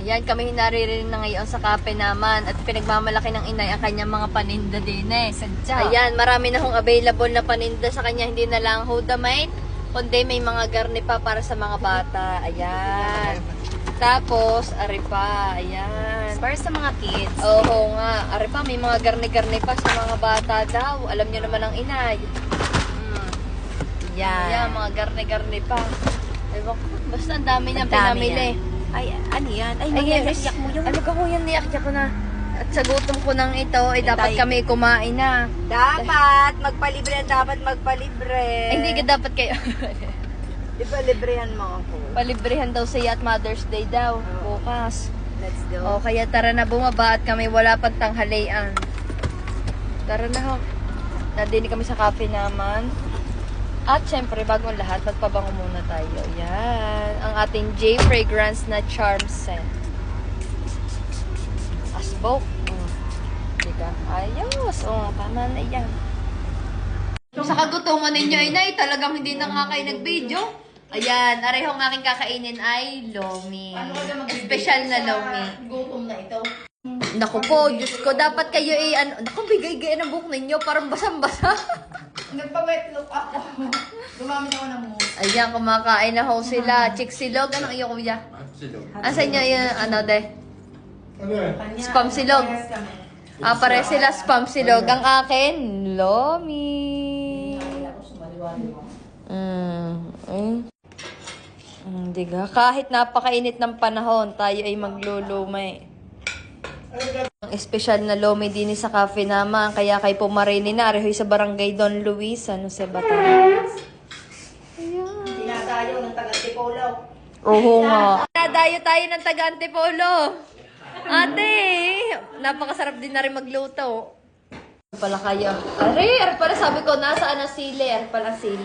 Ayan, kami naririnig na ngayon sa kape naman at pinagmamalaki ng inay ang kanyang mga paninda din eh. Sadya. Ayan, marami na hong available na paninda sa kanya, hindi na lang hodamite, kundi may mga garni pa para sa mga bata. Ayan. Tapos, ari pa, ayan. Para sa mga kids. Oo nga, ari pa, may mga garni-garni pa sa mga bata daw. Alam niyo naman ang inay. Yan. Ayan, mga garni-garni pa. Ewan ko, basta ang dami niyang Ang dami pinamili. yan. Ay, ano yan? Ay, Ay, naiyak mo yung... Ano ka kuya, niyak ko na. At sa gutom ko nang ito, dapat tayo- kami kumain na. Dapat magpalibre, dapat magpalibre. Ay, hindi ka dapat kayo. Di ba librehan mo ako? Palibrehan daw siya at Mother's Day daw. Bukas. Let's go. O, kaya tara na bumaba at kami wala pang tanghalian. Tara na ho. Nadinig kami sa cafe naman. At syempre, bago ang lahat, magpabango muna tayo. Yan. Ang ating J Fragrance na Charm Scent. Asbok. Diba? Ayos. O, tama na yan. Sa kagutuman ninyo, inay, talagang hindi na nga kayo nag-video. Ayan, areho ang aking kakainin ay lomi. Espesyal na lomi. Gutom na ito. Naku po, Diyos ko, dapat kayo naku, bigay-gay ng buhok ninyo, parang basang-basa. Nagpa-wet look ako. Gumamit ako ng mousse. Ayan, kumakain na ho sila. Chick-silog, anong iyo, kuya? Asan nyo yung, de? Spam silog. Pare sila spam silog. Ang akin, lomi. Diga, kahit napakainit ng panahon, tayo ay maglulumay. Ang espesyal na lomi din sa cafe naman, kaya kay pumarini na, arehoy sa barangay Don Luis, sa Batangas. Ayan. Tinatayo ng taga-tipolaw. Oo nga. Nadayo tayo ng taga-Antipolo. Ate, napakasarap din na rin magluto. Ano pala kayo? Are pala sabi ko, nasaan ang sili? Are pala sili.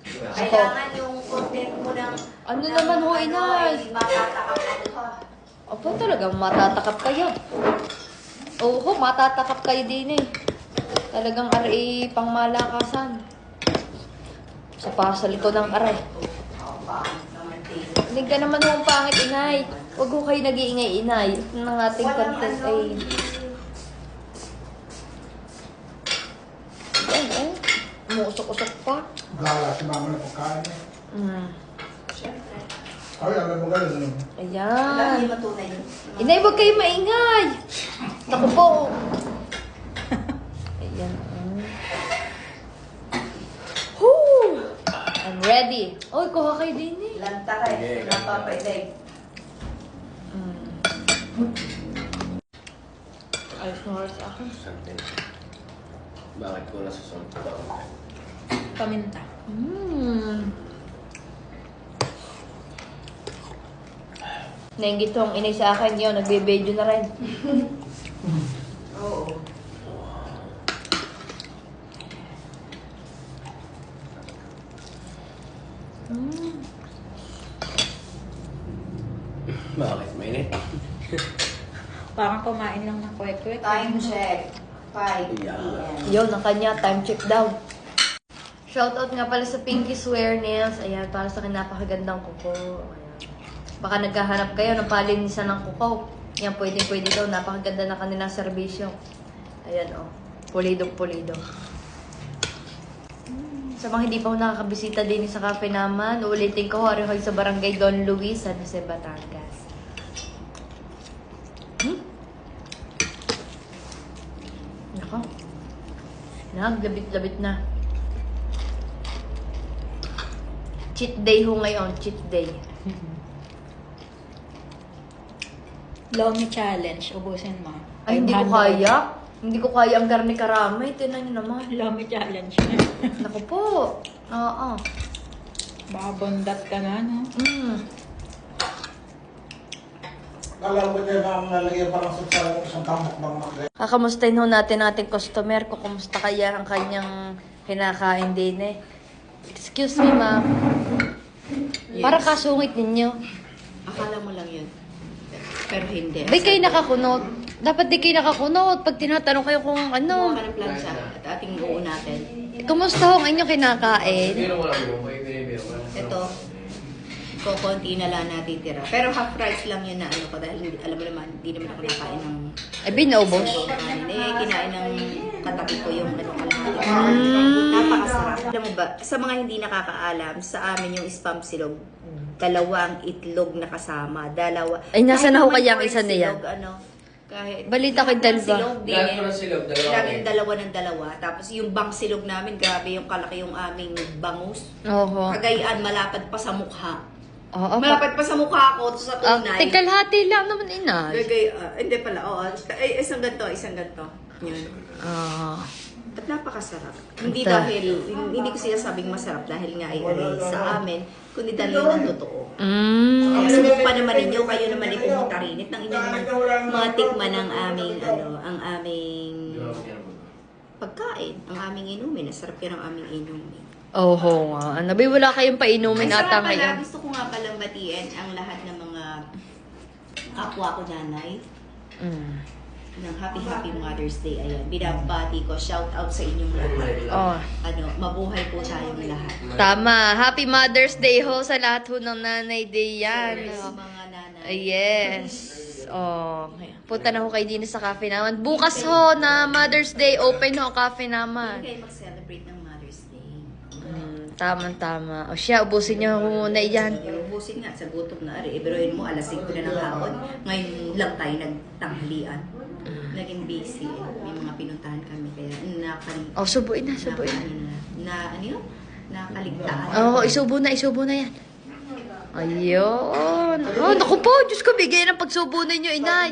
Kailangan yung content mo ng... Ano naman ho, inay? Matatakap ka. Opo, talagang matatakap kayo. Oo, matatakap kayo din eh. Talagang aray pang malakasan. Sa pasal ko ng aray. Hindi ka naman ho ang pangit, inay. Huwag ho kayo nag-iingay, inay. Ito ng ating content ay... Ay. Umuusok-usok pa. Gala si mama na pagkain niya. Ay, alam mo ganun. Ayan. Lagi matunay yun. Inay, huwag kayo maingay. Naku po. Ayan. Whoo! I'm ready. Oy, kuha kayo din eh. Lanta ka eh. Napapailig. Ayos na oras ako. Bakit ko nasa ba? Paminta. Nainggit ho ang inay sa akin yun. Nagbe-video na rin. Oo. Bakit? Mainit? Parang kumain lang ng kwek-kwek. Time check. 5 Yeah. p.m. Yun, ang kanya. Time check daw. Shoutout nga pala sa Pinky Swear Nails. Ayan, para sa akin napakagandang kuko. Ayan. Baka naghahanap kayo ng palinisan ng kuko. Yan, pwede daw. Napakaganda na kanilang serbisyo. Ayan, oh. Pulido-pulido. Sa mga hindi pa ako nakakabisita din sa cafe naman, uulitin ko, harihoy sa barangay Don Luis, San Jose, Batangas. Nako. Naglabit-labit na. Cheat day ho ngayon, cheat day. Lomi challenge. Ubusin mo. Ay, hindi ko 500. kaya. Hindi ko kaya ang garni karamay. Tinan nyo naman. Lomi challenge. Naku po. Oo. Baka bondat ka na, no? Alam ko niya na nalagyan parang sa isang tambak-bang makre. Kakamustahin ho natin ating customer kung kumusta kaya ang kanyang kinakain din eh. Excuse me, ma'am. Yes. Para kasungit ninyo. Akala mo lang yun. Pero hindi. Di kayo nakakunot. Dapat di kayo nakakunot. Pag tinatanong kayo kung Kumuha ano. ka ng plansa at ating buo natin. Kumusta ho ang inyong kinakain? Biro mo lang yung may biro mo. Ito. konti na lang natitira. Pero half rice lang yun na ano ko dahil alam mo naman, hindi naman ako nakain ng Ay, binobos. kanin. Kinain ng katabi ko yung ano kalahati. Napakasarap. Alam mo ba, sa mga hindi nakakaalam, sa amin yung spam silog, dalawang itlog na kasama. Dalawa. Ay, nasa Kahit na ho naman kaya ang pork isa na yan? silog, ano, kahit Balita ko yung dalawa. silog din. Lahat ko ng silog, dalawa Laging eh. dalawa ng dalawa. Tapos yung bang silog namin, grabe yung kalaki yung aming bangus. Oo. Kagayaan, malapad pa sa mukha. Oo. Malapad pa sa mukha ko sa tunay. Tikalhati lang naman, inay. Hindi pala, oo. Ay, isang ganito. Yun. Ah. At napakasarap. Hindi Ito. dahil, hindi ko sinasabing masarap dahil nga ay aray sa amin, kundi dahil ng totoo. Kaya subukan naman ninyo, kayo naman ay pumunta rin ng inyong mga tikman ng aming, ang aming pagkain, ang aming inumin. Nasarap yan ang aming inumin. Oo nga. Nabi, wala kayong painumin Ay, ata sarap pala. ngayon. Gusto ko nga palang batiin ang lahat ng mga kapwa ko nanay Mm. ng Happy Mother's Day. Ayan, binabati ko. Shout out sa inyong lahat. Oh. Mabuhay po tayong lahat. Tama. Happy Mother's Day ho sa lahat ho ng Nanay Day yan. Yes, mga nanay. Yes. Oh. Punta na ho kayo din sa cafe naman. Bukas ho na Mother's Day, open ho cafe Hindi naman. kayo mag-celebrate ng Mother's Day. Tama-tama. O siya, ubusin niyo ho muna yan. Ubusin nga sa gutom na ari. Ibiruin mo, alas 5 na ng hapon. Ngayon lang tayo nagtanghalian. Naging busy. May mga pinuntahan kami. Kaya Oh, subuin na, subuin. ano yun? Nakaligtaan. Oo, isubo na yan. Ayun. Oh, naku po, Diyos ko, bigay ng pagsubo ninyo, inay.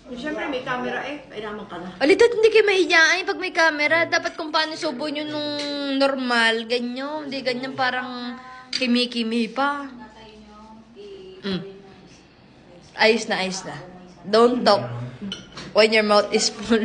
Siyempre may camera eh. Kailangan ka na. Alitat, hindi kayo mahihiyain pag may camera. Dapat kung paano subo nyo nung normal, ganyan. Hindi ganyan parang kimi-kimi pa. Ayos na, ayos na. Don't talk when your mouth is full.